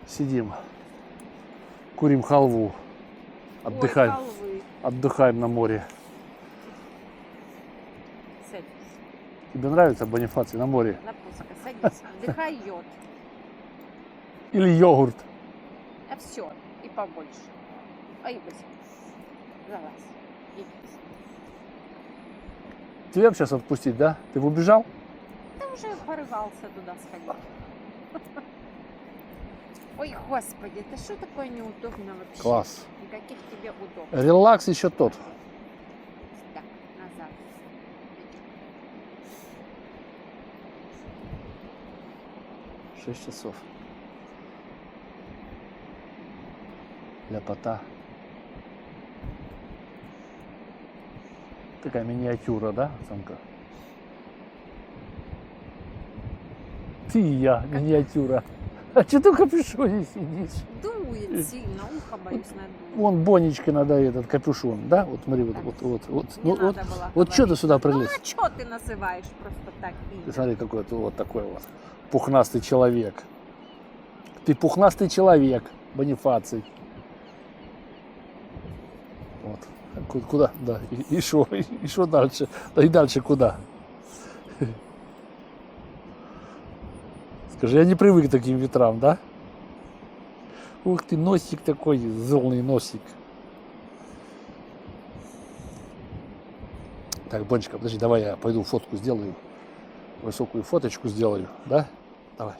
Сидим, курим халву, отдыхаем, отдыхаем на море. Садись. Тебе нравится Бонифаций на море? Напуска, садись. Вдыхай йод. Или йогурт? А все. И побольше. Ай, быстрее. Залазь. Иди. Тебя сейчас отпустить, да? Ты убежал? Ты уже порывался туда сходить. Ой, господи, это что такое неудобно вообще? Класс. Никаких тебе удобств. Релакс еще тот. Так, назад. 6 часов. Ляпота. Такая миниатюра, да, самка? Ты и я, миниатюра. А что ты в капюшоне сидишь? Дует сильно, ухо боюсь надует. Вон Бонечке надо этот капюшон, да? Вот смотри, вот. Не Ну, надо было вот что ты говорить. сюда Ну прилез? а что ты называешь просто так? Ты смотри, какой ты вот такой вот пухнастый человек. Ты пухнастый человек, Бонифаций. Вот. Куда? Да. И что? И что дальше? Да и дальше куда? Скажи, я не привык к таким ветрам, да? Ух ты, носик такой, золный носик. Так, Бонечка, подожди, давай я пойду фотку сделаю. Высокую фоточку сделаю, да? Давай.